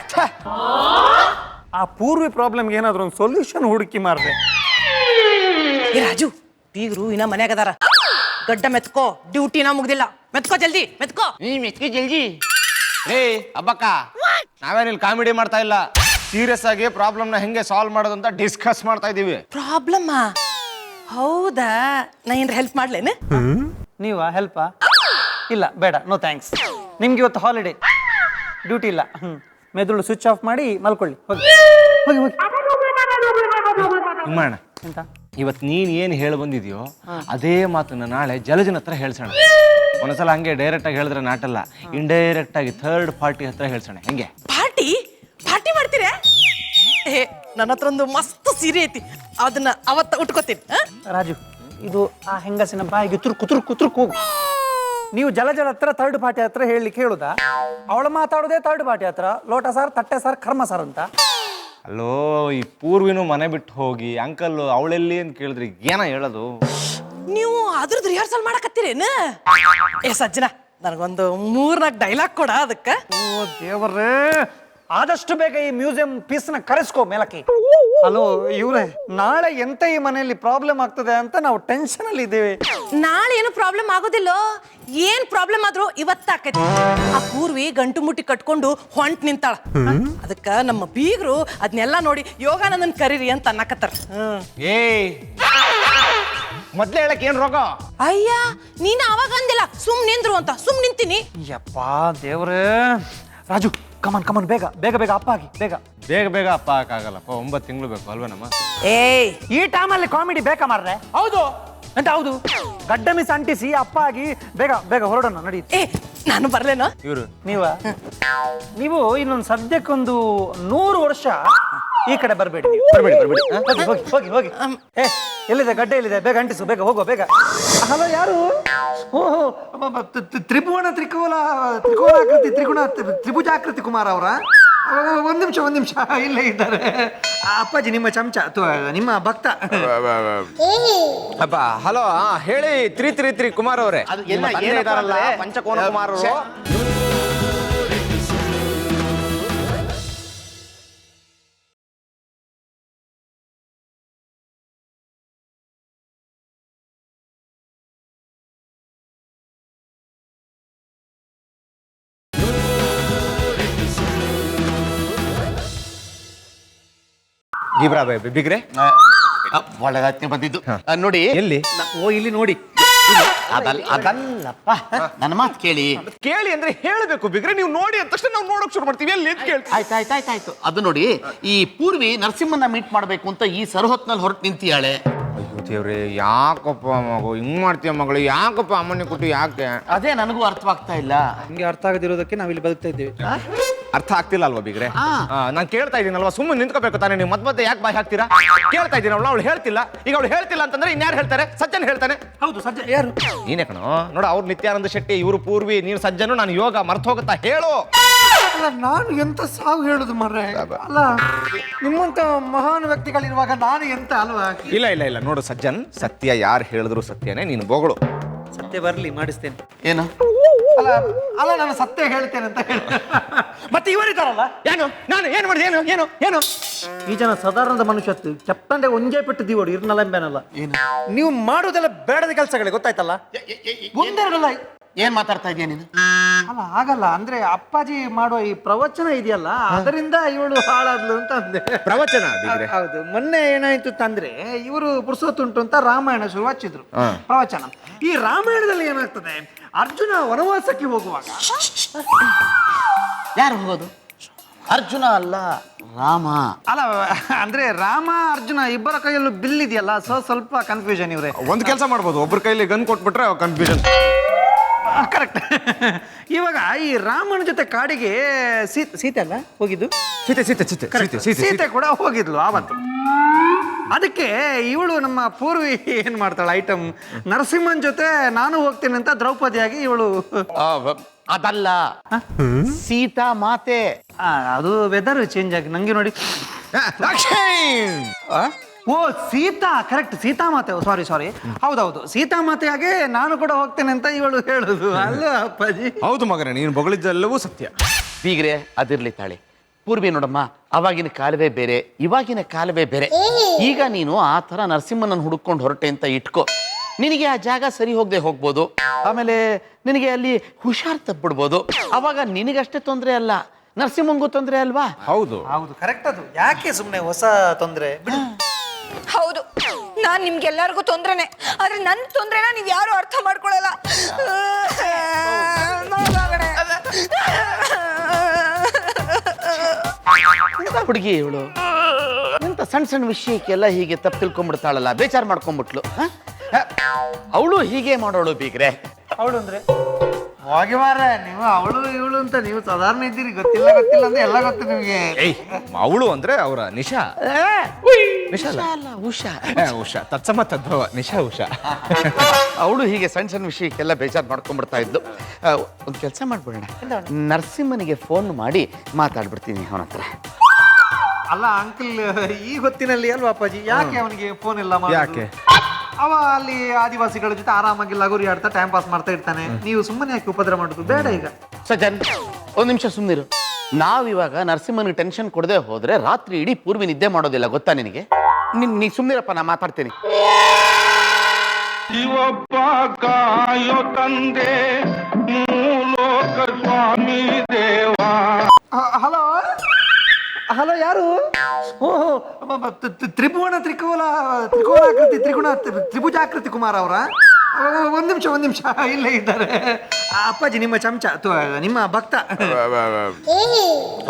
Speaker 1: ಆ ಪೂರ್ವಿ ಪ್ರಾಬ್ಲಮ್ಗೆ ಏನಾದ್ರು ಒಂದು ಸೊಲ್ಯೂಷನ್ ಹುಡುಕಿ ಮಾರ್ರೆ.
Speaker 6: ಏ ರಾಜು, ಬೀಗರು ಇನ್ನ ಮನ್ಯಾಗ ಅದಾರ. ಗಡ್ಡ ಮೆತ್ಕೋ, ಡ್ಯೂಟಿನ ಮುಗ್ದಿಲ್ಲ. ಮೆತ್ಕೋ ಜಲ್ದಿ, ಮೆತ್ಕೋ.
Speaker 2: ಜಲ್ದಿ.
Speaker 4: ಹೇ ಅಬ್ಬಕ್ಕ, ನಾವೇನಿಲ್ಲಿ ಕಾಮಿಡಿ ಮಾಡ್ತಾ ಇಲ್ಲ, ಸೀರಿಯಸ್ ಆಗಿ ಪ್ರಾಬ್ಲಮ್ನ ಹೆಂಗೆ ಸಾಲ್ವ್ ಮಾಡೋದು ಅಂತ ಡಿಸ್ಕಸ್ ಮಾಡ್ತಾ ಇದೀವಿ.
Speaker 6: ಪ್ರಾಬ್ಲಮ್ ಹೌದಾ? ನಾ ಏನ್ರ ಹೆಲ್ಪ್ ಮಾಡ್ಲೇನ?
Speaker 1: ನೀವಾ ಹೆಲ್ಪಾ? ಇಲ್ಲ ಬೇಡ, ನೋ ಥ್ಯಾಂಕ್ಸ್. ನಿಮ್ಗೆ ಇವತ್ತು ಹಾಲಿಡೇ, ಡ್ಯೂಟಿ ಇಲ್ಲ. ಮೆದುಳು ಸ್ವಿಚ್ ಆಫ್ ಮಾಡಿ ಮಲ್ಕೊಳ್ಳಿ. ಹೋಗಿ ಹೋಗಿ ಹೋಗಿ.
Speaker 4: ನಿಮ್ಮಣ್ಣ
Speaker 1: ಎಂತ?
Speaker 4: ಇವತ್ತು ನೀನ್ ಏನ್ ಹೇಳಿ ಬಂದಿದ್ಯೋ ಅದೇ ಮಾತನ್ನ ನಾಳೆ ಜಲಜನ ಹತ್ರ ಹೇಳ್ಸೋಣ. ಒಂದ್ಸಲ ಹಂಗೆ ಡೈರೆಕ್ಟ್ ಆಗಿ ಹೇಳಿದ್ರೆ ನಾಟಲ್ಲ, ಇಂಡೈರೆಕ್ಟ್ ಆಗಿ ಥರ್ಡ್ ಪಾರ್ಟಿ ಹತ್ರ ಹೇಳ್ಸೋಣ. ಹೆಂಗೆ?
Speaker 6: ಪಾರ್ಟಿ ಪಾರ್ಟಿ ಮಾಡ್ತೀರಾ? ಏ, ನನ್ನ ಹತ್ರ ಒಂದು ಮಸ್ತ್ ಸೀರೆ ಐತಿ, ಅದನ್ನ ಅವತ್ತ ಉಟ್ಕೋತೀನಿ.
Speaker 1: ರಾಜು, ಇದು ಆ ಹೆಂಗಸಿನ ಬಾಯಿಗೆ ಕುತುರು ಕೂಗು. ನೀವು ಜಲಜಲ ಹತ್ರ ಥರ್ಡ್ ಪಾರ್ಟಿ ಹತ್ರ ಹೇಳಲಿಕ್ಕೆ ಹೇಳುದಾ? ಅವಳು ಮಾತಾಡೋದೇ ಥರ್ಡ್ ಪಾರ್ಟಿ ಹತ್ರ, ಲೋಟ ಸಾರ್, ತಟ್ಟೆ ಸಾರ್, ಕರ್ಮ ಸಾರ್ ಅಂತ.
Speaker 4: ಅಲ್ಲೋ, ಈ ಪೂರ್ವಿನೂ ಮನೆ ಬಿಟ್ಟು ಹೋಗಿ ಅಂಕಲ್ ಅವಳೆಲ್ಲಿ ಅಂತ ಕೇಳಿದ್ರಿ ಏನ ಹೇಳೋದು?
Speaker 6: ನೀವು ಅದ್ರದ್ದು ರಿಹರ್ಸಲ್ ಮಾಡಕತ್ತೀರೇನ? ಏ ಸಜ್ಜನ, ನನಗೊಂದು 3-4 ಡೈಲಾಗ್ ಕೊಡ ಅದಕ್ಕ.
Speaker 1: ಓ ದೇವರೇ, ಆದಷ್ಟು ಬೇಗ ಈ ಮ್ಯೂಸಿಯಂ ಪೀಸ್ನ ಕರೆಸ್ಕೋ ಮೇಲಕ್ಕೆ. ಹಲೋ ಇವ್ರೆ, ನಾಳೆ ಎಂತ ಈ ಮನೆಯಲ್ಲಿ ಪ್ರಾಬ್ಲಮ್ ಆಗ್ತದೆ ಅಂತ ನಾವು ಟೆನ್ಷನ್ ಅಲ್ಲಿ ಇದ್ದೇವೆ.
Speaker 6: ನಾಳೆ ಏನು ಪ್ರಾಬ್ಲಮ್ ಆಗೋದಿಲ್ಲ. ಏನ್ ಪ್ರಾಬ್ಲಮ್ ಆದ್ರೂ ಇವತ್ತ ಆಕೈತಿ. ಆ ಪೂರ್ವಿ ಗಂಟು ಮುಟ್ಟಿ ಕಟ್ಕೊಂಡು ಹೊಂಟ್ ನಿಂತಾಳ. ಅದಕ್ಕ ನಮ್ಮ ಬೀಗರು ಅದನ್ನೆಲ್ಲ ನೋಡಿ ಯೋಗಾನಂದನ್ ಕರೀರಿ ಅಂತ ಅನ್ನಕತ್ತಾರ.
Speaker 4: ಏ ಮೊದ್ಲೇ ಹೇಳಕ್ ಏನ್ ರೋಗ?
Speaker 6: ಅಯ್ಯ, ನೀನ್ ಅವಾಗ ಅಂದಿಲ್ಲ ಸುಮ್ ನಿಂದ್ರು ಅಂತ. ಸುಮ್ ನಿಂತೀನಿ.
Speaker 1: ಯಪ್ಪಾ ದೇವ್ರೇ. ರಾಜು, ಕಮನ್ ಬೇಗ ಬೇಗ ಬೇಗ ಅಪ್ಪ ಆಗಿ ಬೇಗ
Speaker 4: ಬೇಗ ಬೇಗ ಅಪ್ಪ ಆಗಲ್ಲಪ್ಪ, 9 ತಿಂಗಳು ಬೇಕು ಅಲ್ವಾ ನಮ್ಮ?
Speaker 6: ಏಯ್,
Speaker 1: ಈ ಟೈಮಲ್ಲಿ ಕಾಮಿಡಿ ಬೇಕಾ ಮಾರ್ರೆ?
Speaker 6: ಹೌದು
Speaker 1: ಎಂತ ಹೌದು? ಗಡ್ಡ ಮಿಸ್ ಅಂಟಿಸಿ ಅಪ್ಪ ಆಗಿ ಬೇಗ ಬೇಗ ಹೊರಡೋಣ, ನಡೀತಿ.
Speaker 6: ಏ, ನಾನು ಬರ್ಲೇನೋ?
Speaker 4: ಇವ್ರು
Speaker 1: ನೀವು ಇನ್ನೊಂದು ಸದ್ಯಕ್ಕೊಂದು 100 ವರ್ಷ ಈ ಕಡೆ ಬರಬೇಡಿ.
Speaker 4: ಬರ್ಬೇಡಿ.
Speaker 1: ಹೋಗಿ ಹೋಗಿ ಹೋಗಿ ಹೋಗಿ. ಏ, ಎಲ್ಲಿದೆ ಗಡ್ಡೆ, ಎಲ್ಲಿದೆ? ಬೇಗ ಅಂಟಿಸು, ಬೇಗ ಹೋಗೋ ಬೇಗ. ಹಲೋ, ಯಾರು? ಓಹೋ, ತ್ರಿಭುಜಾಕೃತಿ ಕುಮಾರ್ ಅವರ? ಒಂದ್ ನಿಮಿಷ ಇಲ್ಲೇ ಇದ್ದಾರೆ. ಅಪ್ಪಾಜಿ ನಿಮ್ಮ ಚಮಚ, ನಿಮ್ಮ ಭಕ್ತ.
Speaker 4: ಅಪ್ಪ ಹಲೋ, ಹೇಳಿ. ತ್ರಿ ಕುಮಾರ್ ಅವರೇ, ಇದಾರಲ್ಲ ಪಂಚಕೋನ ಕುಮಾರ್ ಅವರು. ಬಿಗ್ರೆ
Speaker 2: ಒಳಗತ್ತೆ ಬಂದಿದ್ದು ನೋಡಿ.
Speaker 4: ಎಲ್ಲಿ?
Speaker 1: ಓ, ಇಲ್ಲಿ ನೋಡಿ.
Speaker 2: ಅದಲ್ಲಪ್ಪ, ನನ್ನ ಮಾತು ಕೇಳಿ.
Speaker 4: ಕೇಳಿ ಅಂದ್ರೆ ಹೇಳಬೇಕು ಬಿಗ್ರೆ. ನೀವು ನೋಡಿ ಅಂದ ತಕ್ಷಣ ನಾವು ನೋಡಕ್ ಶುರು ಮಾಡ್ತೀವಿ. ಎಲ್ಲಿ ಅಂತ ಕೇಳ್ತೀವಿ.
Speaker 2: ಆಯ್ತು. ಅದು ನೋಡಿ, ಈ ಪೂರ್ವಿ ನರಸಿಂಹನ ಮೀಟ್ ಮಾಡ್ಬೇಕು ಅಂತ ಈ ಸರ್ಹೊತ್ನಲ್ಲಿ ಹೊರಟು ನಿಂತಿಯಾಳೆ.
Speaker 4: ಅಯ್ಯೋ ದೇವ್ರೆ, ಯಾಕಪ್ಪ ಮಗು ಹಿಂಗ್ ಮಾಡ್ತೀಯ ಮಗಳು? ಯಾಕಪ್ಪ ಅಮ್ಮನೆ ಕೊಟ್ಟು ಯಾಕೆ?
Speaker 2: ಅದೇ ನನಗೂ ಅರ್ಥವಾಗ್ತಾ ಇಲ್ಲ.
Speaker 1: ನಿಮ್ಗೆ ಅರ್ಥ ಆಗದಿರೋದಕ್ಕೆ ನಾವಿಲ್ಲಿ ಬದುಕ್ತಾ ಇದ್ದೇವೆ.
Speaker 4: ಅರ್ಥ ಆಗ್ತಿಲ್ಲ ಅಲ್ವಾ ಬಿಗ್ರೆ? ನಾನು ಕೇಳ್ತಾ ಇದ್ದೀನಲ್ವಾ, ಸುಮ್ಮನೆ ನಿಂತ್ಕೋಬೇಕು ತಾನೆ ನೀವು. ಮತ್ತೆ ಯಾಕೆ ಬಾಯಿ ಹಾಕ್ತೀರಾ? ಕೇಳ್ತಾ ಇದ್ದೀನಲ್ವ, ಅವಳು ಹೇಳ್ತಿಲ್ಲ. ಈಗ ಅವಳು ಹೇಳ್ತಿಲ್ಲ ಅಂತಂದ್ರೆ ಇನ್ಯಾರು ಹೇಳ್ತಾರೆ? ಸಜ್ಜನ್ ಹೇಳ್ತಾನೆ.
Speaker 1: ಹೌದು, ಸಜ್ಜ ಯಾರು?
Speaker 4: ನೀನೇ ಕಣೋ. ನೋಡ, ಅವ್ರು ನಿತ್ಯಾನಂದ ಶೆಟ್ಟಿ, ಇವರು ಪೂರ್ವಿ, ನೀನು ಸಜ್ಜನು, ನಾನು ಯೋಗ. ಮರ್ತ ಹೋಗುತ್ತಾ ಹೇಳು.
Speaker 1: ಅಲ್ಲ, ನಾನು ಎಂತ ಸಾವು ಹೇಳುದು ಮರ್ರೆ? ಅಲ್ಲ, ನಿಮ್ಮಂತ ಮಹಾನ್ ವ್ಯಕ್ತಿಗಳಿರುವಾಗ ನಾನು ಎಂತ ಅಲ್ವಾ?
Speaker 4: ಇಲ್ಲ ನೋಡು ಸಜ್ಜನ್, ಸತ್ಯ ಯಾರು ಹೇಳಿದ್ರು ಸತ್ಯನೇ. ನೀನು ಬೋಗಳು.
Speaker 1: ಸತ್ಯ ಬರ್ಲಿ, ಮಾಡಿಸ್ತೇನೆ.
Speaker 2: ಏನು?
Speaker 1: ಅಲ್ಲ ನಾನು ಸತ್ಯ ಹೇಳ್ತೇನೆ ಅಂತ ಹೇಳಿ. ಮತ್ತೆ ಇವರಿದ್ದಾರಲ್ಲ,
Speaker 4: ನಾನು ಏನು ಮಾಡಿದೆ? ಏನು
Speaker 1: ಈ ಜನ ಸಾಧಾರಣದ ಮನುಷ್ಯ ಚಪ್ಪಂಡೆ ಒಂಜೇ ಪೆಟ್ಟು ದೀವೋಡು ಇರ್ನಲ್ಲ. ನೀವು ಮಾಡುವುದೆಲ್ಲ ಬೇಡದ ಕೆಲಸಗಳೇ, ಗೊತ್ತಾಯ್ತಲ್ಲ? ಒಂದೆರಡಲ್ಲ.
Speaker 2: ಏನ್ ಮಾತಾಡ್ತಾ ಇದೀಯ ನೀನು?
Speaker 1: ಅಲ್ಲ, ಆಗಲ್ಲ ಅಂದ್ರೆ ಅಪ್ಪಾಜಿ ಮಾಡುವ ಈ ಪ್ರವಚನ ಇದೆಯಲ್ಲ, ಅದರಿಂದ ಇವಳು ಹಾಳಾದ್ಲು ಅಂತ ಅಂದೆ.
Speaker 4: ಪ್ರವಚನ?
Speaker 1: ಹೌದು. ಮೊನ್ನೆ ಏನಾಯ್ತು ಅಂತಂದ್ರೆ, ಇವರು ಪುರುಸೊತ್ತುಂಟು ಅಂತ ರಾಮಾಯಣ ಶುರು ಹಚ್ಚಿದ್ರು ಪ್ರವಚನ. ಈ ರಾಮಾಯಣದಲ್ಲಿ ಏನಾಗ್ತದೆ, ಅರ್ಜುನ ವನವಾಸಕ್ಕೆ ಹೋಗುವಾಗ
Speaker 2: ಯಾರು ಹೋಗೋದು? ಅರ್ಜುನ ಅಲ್ಲ, ರಾಮ.
Speaker 1: ಅಲ್ಲ ಅಂದ್ರೆ ರಾಮ ಅರ್ಜುನ ಇಬ್ಬರ ಕೈಯಲ್ಲೂ ಬಿಲ್ ಇದೆಯಲ್ಲ, ಸ್ವಲ್ಪ ಕನ್ಫ್ಯೂಷನ್ ಇವ್ರೆ.
Speaker 4: ಒಂದು ಕೆಲಸ ಮಾಡ್ಬೋದು, ಒಬ್ಬರ ಕೈಲಿ ಗನ್ ಕೊಟ್ಬಿಟ್ರೆ ಕನ್ಫ್ಯೂಷನ್.
Speaker 1: ಕರೆಕ್ಟ್. ಇವಾಗ ಈ ರಾಮನ ಜೊತೆ ಕಾಡಿಗೆ ಸೀತೆ ಅಲ್ಲ ಹೋಗಿದ್ದು? ಸೀತೆ ಕೂಡ ಹೋಗಿದ್ಲು ಆವತ್ತು. ಅದಕ್ಕೆ ಇವಳು ನಮ್ಮ ಪೂರ್ವಿ ಏನ್ ಮಾಡ್ತಾಳೆ ಐಟಮ್, ನರಸಿಂಹನ್ ಜೊತೆ ನಾನು ಹೋಗ್ತೀನಿ ಅಂತ ದ್ರೌಪದಿಯಾಗಿ ಇವಳು.
Speaker 2: ಅದಲ್ಲ, ಸೀತಾ ಮಾತೆ.
Speaker 1: ಅದು ವೆದರ್ ಚೇಂಜ್ ಆಗಿ ನಂಗೆ ನೋಡಿ. ಓ ಸೀತಾ, ಕರೆಕ್ಟ್, ಸೀತಾಮಾತೆ. ಸಾರಿ ಹೌದೌದು, ಸೀತಾಮಾತೆಯಾಗೆ ನಾನು ಕೂಡ ಹೋಗ್ತೇನೆ ಅಂತ ಇವಳು ಹೇಳುದು ಅಲ್ಲ ಅಪ್ಪಾಜಿ?
Speaker 4: ಹೌದು ಮಗನೇ, ನೀನು ಬಗಳಿದ್ದೆಲ್ಲವೂ ಸತ್ಯ.
Speaker 2: ಬೀಗ್ರೆ ಅದಿರ್ಲಿ ತಾಳಿ. ಪೂರ್ವಿ ನೋಡಮ್ಮ, ಅವಾಗಿನ ಕಾಲವೇ ಬೇರೆ, ಇವಾಗಿನ ಕಾಲವೇ ಬೇರೆ. ಈಗ ನೀನು ಆ ಥರ ನರಸಿಂಹನನ್ನು ಹುಡುಕೊಂಡು ಹೊರಟೆ ಅಂತ ಇಟ್ಕೋ, ನಿನಗೆ ಆ ಜಾಗ ಸರಿ ಹೋಗದೆ ಹೋಗ್ಬೋದು. ಆಮೇಲೆ ನಿನಗೆ ಅಲ್ಲಿ ಹುಷಾರ್ ತಪ್ಪಿಡ್ಬೋದು. ಅವಾಗ ನಿನಗಷ್ಟೇ ತೊಂದರೆ ಅಲ್ಲ, ನರಸಿಂಹಂಗೂ ತೊಂದರೆ ಅಲ್ವಾ?
Speaker 4: ಹೌದು
Speaker 1: ಹೌದು ಕರೆಕ್ಟ್. ಅದು ಯಾಕೆ ಸುಮ್ಮನೆ ಹೊಸ ತೊಂದರೆ?
Speaker 8: ಹೌದು, ನಾನ್ ನಿಮ್ಗೆಲ್ಲರಿಗೂ ತೊಂದ್ರೆನೆ, ಆದ್ರೆ ನನ್ ತೊಂದ್ರೆನ ನೀವ್ ಯಾರು ಅರ್ಥ ಮಾಡ್ಕೊಳಲ್ಲ.
Speaker 2: ಹುಡುಗಿ ಇವಳು ಎಂತ ಸಣ್ಣ ಸಣ್ಣ ವಿಷಯಕ್ಕೆಲ್ಲ ಹೀಗೆ ತಪ್ಪು ತಿಳ್ಕೊಂಡ್ಬಿಡ್ತಾಳಲ್ಲ, ಬೇಜಾರು ಮಾಡ್ಕೊಂಡ್ಬಿಟ್ಲು. ಅವಳು ಹೀಗೆ ಮಾಡೋಳು ಬೀಗ್ರೆ.
Speaker 1: ಅವಳು ಅಂದ್ರೆ ಹೋಗಿ ಮಾರ, ನೀವು ಅವಳು ಇವಳು ಅಂತ ನೀವು ಸಾಧಾರಣ ಇದ್ದೀರಿ. ಗೊತ್ತಿಲ್ಲ ಅಂದ್ರೆ ಎಲ್ಲ ಗೊತ್ತು ನಿಮಗೆ.
Speaker 4: ಅವಳು ಅಂದ್ರೆ ಅವರ ನಿಶಾ.
Speaker 2: ಅಲ್ಲ, ಉಷಾ.
Speaker 4: ಉಷಾ ತತ್ಸಮ ತದ್ಭವ, ನಿಶಾ ಉಷಾ.
Speaker 2: ಅವಳು ಹೀಗೆ ಸಣ್ಣ ಸಣ್ಣ ವಿಷಯಕ್ಕೆಲ್ಲ ಬೇಜಾರು ಮಾಡ್ಕೊಂಡ್ಬಿಡ್ತಾ ಇದ್ಲು. ಒಂದು ಕೆಲಸ ಮಾಡ್ಬಿಡೋಣ, ನರಸಿಂಹನಿಗೆ ಫೋನ್ ಮಾಡಿ ಮಾತಾಡ್ಬಿಡ್ತೀನಿ ಅವನ ಹತ್ರ.
Speaker 1: ಅಲ್ಲ ಅಂಕಲ್, ಈ ಹೊತ್ತಿನಲ್ಲಿ ಅಲ್ವಾ ಅಪ್ಪಾಜಿ? ಯಾಕೆ ಅವನಿಗೆ ಫೋನ್ ಎಲ್ಲ
Speaker 4: ಯಾಕೆ?
Speaker 1: ಅವ ಅಲ್ಲಿ ಆದಿವಾಸಿಗಳ ಜೊತೆ ಆರಾಮಾಗಿ ಲಗೋರಿ ಆಡ್ತಾ ಟೈಮ್ ಪಾಸ್ ಮಾಡ್ತಾ ಇರ್ತಾನೆ. ನೀವು ಸುಮ್ಮನೆ ಯಾಕೆ ಉಪದ್ರ ಮಾಡುದು? ಬೇಡ. ಈಗ
Speaker 2: ಸಜ್ಜನ್, ಒಂದು ನಿಮಿಷ ಸುಮ್ಮನಿರು. ನಾವಿವಾಗ ನರಸಿಂಹನಿಗೆ ಟೆನ್ಷನ್ ಕೊಡದೆ ಹೋದ್ರೆ ರಾತ್ರಿ ಇಡೀ ಪೂರ್ವಿ ನಿದ್ದೆ ಮಾಡೋದಿಲ್ಲ, ಗೊತ್ತಾ ನಿನಗೆ? ನೀ ಸುಮ್ಮನಿರಪ್ಪ, ನಾ ಮಾತಾಡ್ತೀನಿ.
Speaker 9: ಶಿವಪ್ಪ ಕಾಯೋ ತಂದೆ ಮೂಲೋಕ ಸ್ವಾಮಿ ದೇವ.
Speaker 1: ಹಲೋ, ಯಾರು? ಓಹೋ, ತ್ರಿಭುಜಾಕೃತಿ ಕುಮಾರ್ ಅವರ? ಒಂದ್ ನಿಮಿಷ ಇಲ್ಲೇ ಇದ್ದಾರೆ ಅಪ್ಪಾಜಿ, ನಿಮ್ಮ ಚಮಚ, ನಿಮ್ಮ ಭಕ್ತ.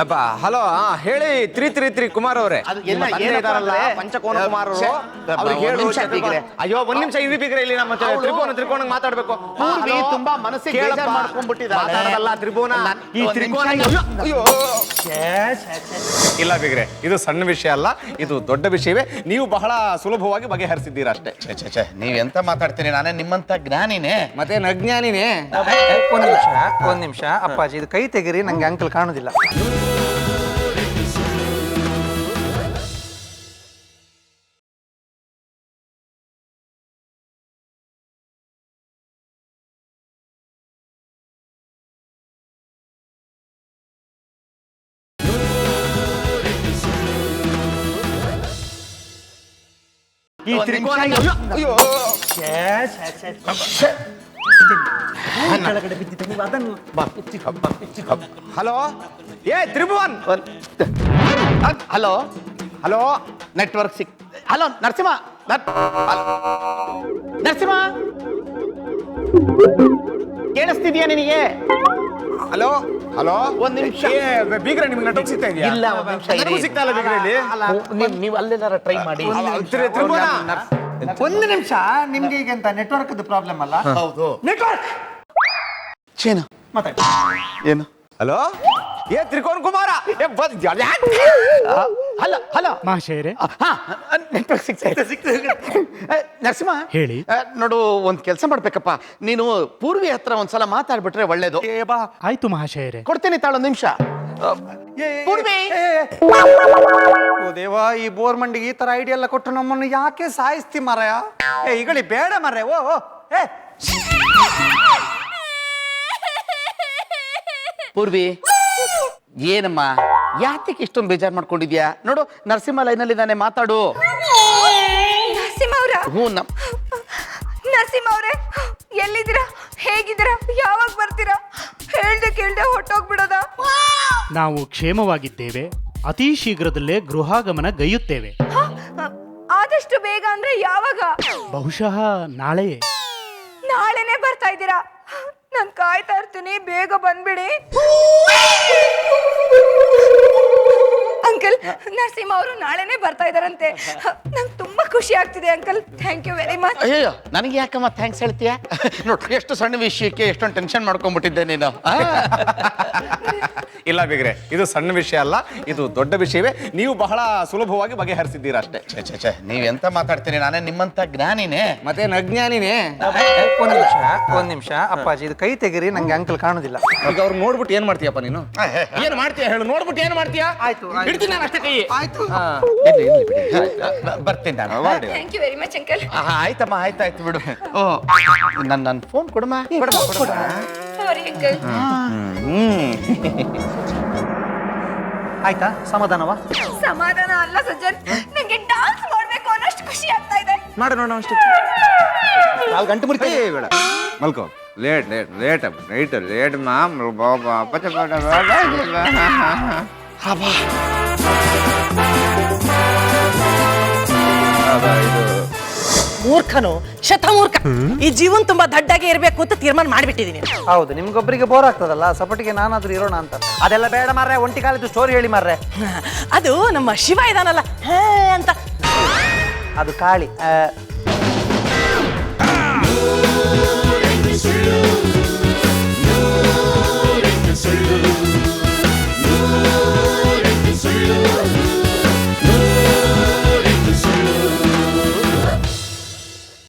Speaker 4: ಅಪ್ಪ ಹಲೋ, ಹೇಳಿ. ತ್ರಿ ಕುಮಾರ್ ಅವರೇ, ಪಂಚಕೋನ ಕುಮಾರ್ ಅವರು. ಅಯ್ಯೋ, ಒಂದ್ ನಿಮಿಷ ಇರಿ ಬೀಗ್ರೆ, ಇಲ್ಲಿ ನಮ್ಮ ತ್ರಿಕೋನ ಮಾತಾಡ್ಬೇಕು.
Speaker 2: ಪೂರ್ವಿ ತುಂಬಾ ಮನಸ್ಸಿಗೆ ಬೇಜಾರು ಮಾಡ್ಕೊಂಡ್ಬಿಟ್ಟಿದ್ದಾಳೆ.
Speaker 4: ತ್ರಿಭುವನ ಈ ತ್ರಿಕೋನ. ಇಲ್ಲ ಬೀಗ್ರೆ, ಇದು ಸಣ್ಣ ವಿಷಯ ಅಲ್ಲ, ಇದು ದೊಡ್ಡ ವಿಷಯವೇ. ನೀವು ಬಹಳ ಸುಲಭವಾಗಿ ಬಗೆಹರಿಸಿದ್ದೀರಾ ಅಷ್ಟೇ.
Speaker 2: ನೀವ್ ಎಂತ ಮಾತಾಡ್ತೀನಿ, ನಾನೇ ನಿಮ್ಮಂತ ಜ್ಞಾನಿನೇ.
Speaker 4: ಮತ್ತೆ ಅಜ್ಞಾನಿನೇ.
Speaker 1: ಒಂದ್ ನಿಮಿಷ ಅಪ್ಪಾಜಿ, ಇದು ಕೈ ತೆಗಿರಿ, ನಂಗೆ ಅಂಕಲ್ ಕಾಣುದಿಲ್ಲ.
Speaker 2: ಈ ತ್ರಿಕೋನ
Speaker 1: ಕೆಳಗಡೆ ಬಿದ್ದಿದೆ, ನೀವು ಅದನ್ನು
Speaker 4: hello, Tribhuvan.
Speaker 2: Hello
Speaker 4: hello,
Speaker 2: network ಸಿಕ್. ಹಲೋ ನರಸಿಂಹ, ನರಸಿಂಹ ಕೇಳಿಸ್ತಿದ್ಯಾ ನಿನಗೆ?
Speaker 4: ಹಲೋ ಹಲೋ,
Speaker 2: ಒಂದ್ ನಿಮಿಷ.
Speaker 4: ಬೀಗ್ರೆ, ನಿಮ್ಗೆ ನೆಟ್ವರ್ಕ್ ಸಿಗ್ತಾ ಇದೆಯಾ?
Speaker 2: ಇಲ್ಲ, ಒಂದ್ ನಿಮಿಷ ಇರಿ.
Speaker 4: ಸಿಗ್ತಾ ಇಲ್ಲ ಬೀಗ್ರೆ ಇಲ್ಲಿ.
Speaker 2: ನೀವು ಅಲ್ಲೆಲ್ಲಾರ ಟ್ರೈ ಮಾಡಿ.
Speaker 1: ಒಂದು ನಿಮಿಷ, ನಿಮ್ಗೆ ಈಗ ಎಂತ ನೆಟ್ವರ್ಕ್ ಪ್ರಾಬ್ಲಮ್ ಅಲ್ಲ?
Speaker 2: ಹೌದು.
Speaker 1: ನೆಟ್ವರ್ಕ್
Speaker 2: ಚೇನು
Speaker 1: ಮಾತಾಡಿ.
Speaker 2: ಏನು?
Speaker 4: ಹಲೋ, ತ್ರಿಕೋನ ಕುಮಾರ.
Speaker 2: ಹಲೋ ಹಲೋ
Speaker 3: ಮಹಾಶಯರೇ,
Speaker 2: ನೆಟ್ವರ್ಕ್ ಸಿಗ್ತದೆ. ನರಸಿಂಹ
Speaker 3: ಹೇಳಿ.
Speaker 2: ನೋಡು, ಒಂದ್ ಕೆಲಸ ಮಾಡ್ಬೇಕಪ್ಪ, ನೀನು ಪೂರ್ವಿ ಹತ್ರ ಒಂದ್ಸಲ ಮಾತಾಡ್ಬಿಟ್ರೆ ಒಳ್ಳೇದು.
Speaker 3: ಆಯ್ತು ಮಹಾಶಯರೇ.
Speaker 2: ಕೊಡ್ತೀನಿ ತಾಳೊಂದ್ ನಿಮಿಷ. ಪೂರ್ವಿ,
Speaker 1: ಓ ದೇವಾ, ಈ ಬೋರ್ ಮಂಡಿಗೆ ಈ ತರ ಐಡಿಯಾ ಎಲ್ಲ ಕೊಟ್ಟು ನಮ್ಮನ್ನು ಯಾಕೆ ಸಾಯಿಸ್ತಿ ಮಾರಾಯ? ಈಗಳಿ ಬೇಡ ಮಾರ್ರೆ. ಓ
Speaker 2: ಪೂರ್ವಿ, ಏನಮ್ಮ ಯಾತಕ್ಕೆ ಇಷ್ಟೊಂದು ಬೇಜಾರು ಮಾಡ್ಕೊಂಡಿದ್ಯಾ? ನೋಡು, ನರಸಿಂಹ ಲೈನಲ್ಲಿ ನಾನೇ, ಮಾತಾಡು.
Speaker 8: ನರಸಿಂಹ ಅವ್ರ?
Speaker 2: ಹ್ಞೂ.
Speaker 8: ನರಸಿಂಹ ಅವ್ರೆ, ಎಲ್ಲಿದ್ದೀರಾ? ಹೇಗಿದ್ದೀರಾ? ಯಾವಾಗ ಬರ್ತೀರಾ? ಕೇಳ್ದೆ ಹೊಟ್ಟೋಗ್ಬಿಡೋದ?
Speaker 3: ನಾವು ಕ್ಷೇಮವಾಗಿದ್ದೇವೆ. ಅತಿ ಶೀಘ್ರದಲ್ಲೇ ಗೃಹಾಗಮನ ಗೈಯುತ್ತೇವೆ.
Speaker 8: ಆದಷ್ಟು ಬೇಗ ಅಂದ್ರೆ ಯಾವಾಗ?
Speaker 3: ಬಹುಶಃ ನಾಳೆಯೇ.
Speaker 8: ನಾಳೆನೆ ಬರ್ತಾ ಇದ್ದೀರಾ? ನಾನು ಕಾಯ್ತಾ ಇರ್ತೀನಿ, ಬೇಗ ಬಂದ್ಬಿಡಿ. ಅಂಕಲ್, ನರಸಿಂಹ ಅವರು ನಾಳೆನೆ ಬರ್ತಾ ಇದಾರಂತೆ. ನಂಗೆ ತುಂಬಾ ಖುಷಿ ಆಗ್ತಿದೆ uncle. Thank you very much.
Speaker 2: ಅಯ್ಯೋ, ನನಗೆ ಯಾಕಮ್ಮ ಥ್ಯಾಂಕ್ಸ್ ಹೇಳ್ತೀಯ? ನೋಡು, ಎಷ್ಟು ಸಣ್ಣ ವಿಷಯಕ್ಕೆ ಎಷ್ಟೊಂದು ಟೆನ್ಷನ್ ಮಾಡ್ಕೊಂಡ್ಬಿಟ್ಟಿದ್ದೆ ನೀನು.
Speaker 4: ಇಲ್ಲ ಬೀಗ್ರೆ, ಇದು ಸಣ್ಣ ವಿಷಯ ಅಲ್ಲ, ಇದು ದೊಡ್ಡ ವಿಷಯವೇ. ನೀವು ಬಹಳ ಸುಲಭವಾಗಿ ಬಗೆಹರಿಸಿದ್ದೀರಾ ಅಷ್ಟೇ.
Speaker 2: ನೀವ್ ಎಂತ ಮಾತಾಡ್ತೀನಿ, ನಾನೇ ನಿಮ್ಮಂತ ಜ್ಞಾನಿನೇ.
Speaker 4: ಮತ್ತೆ ಅಜ್ಞಾನಿನೇ.
Speaker 1: ಒಂದ್ ನಿಮಿಷ ಅಪ್ಪಾಜಿ, ಇದು ಕೈ ತೆಗಿರಿ, ನಂಗೆ ಅಂಕಲ್ ಕಾಣುದಿಲ್ಲ.
Speaker 4: ಈಗ ಅವ್ರು ನೋಡ್ಬಿಟ್ಟು ಏನ್ ಮಾಡ್ತೀಯಪ್ಪ ನೀನು? ಏನ್ ಮಾಡ್ತೀಯ ಹೇಳು? ನೋಡ್ಬಿಟ್ಟು ಏನ್ ಮಾಡ್ತೀಯಾ?
Speaker 1: ಆಯ್ತು.
Speaker 4: ಹಿಡ್ತೀನಿ
Speaker 2: ನಾನು ಅಷ್ಟೇ ಕೈ.
Speaker 1: ಆಯ್ತು.
Speaker 2: ಇರ್ಲಿ ಬಿಡಿ. ಬರ್ತೀನಿ ನಾನು.
Speaker 8: Thank you very much uncle.
Speaker 2: ಆಯ್ತಮ್ಮ ಆಯ್ತಾಯ್ತು ಬಿಡು. ಓ ನನ್ನ ಫೋನ್ ಕೊಡಮ್ಮ.
Speaker 8: Sorry uncle.
Speaker 1: ಆಯ್ತಾ ಸಮಾಧಾನವಾ?
Speaker 8: ಸಮಾಧಾನ ಅಲ್ಲ ಸಜ್ಜನ್, ನಂಗೆ ಡಾನ್ಸ್ ಮಾಡ್ಬೇಕು ಅನ್ನೋಷ್ಟು ಖುಷಿ ಆಗ್ತಾ ಇದೆ.
Speaker 4: ನೋಡ ಅಷ್ಟೇ.
Speaker 1: ನಾಲ್ಕು ಗಂಟೆ ಮುರಿಕೆ
Speaker 4: ಬೇಡ ಮಲ್ಕೋ. ಲೇಟ್ ಮಾಮ್
Speaker 6: ಮೂರ್ಖನು ಶತಮೂರ್ಖ. ಈ ಜೀವನ್ ತುಂಬಾ ದಡ್ಡಾಗೆ ಇರ್ಬೇಕು ಅಂತ ತೀರ್ಮಾನ ಮಾಡ್ಬಿಟ್ಟಿದೀನಿ.
Speaker 1: ಹೌದು, ನಿಮ್ಗೊಬ್ಬರಿಗೆ ಬೋರ್ ಆಗ್ತದಲ್ಲ, ಸಪೋರ್ಟಿಗೆ ನಾನಾದ್ರೂ ಇರೋಣ ಅಂತ. ಅದೆಲ್ಲ ಬೇಡ ಮಾರ್ರೆ, ಒಂಟಿ ಕಾಲಿದ್ದು ಸ್ಟೋರಿ ಹೇಳಿ ಮಾರ್ರೆ.
Speaker 6: ಅದು ನಮ್ಮ ಶಿವ ಇದಾನಲ್ಲ ಹೇ ಅಂತ,
Speaker 1: ಅದು ಕಾಳಿ.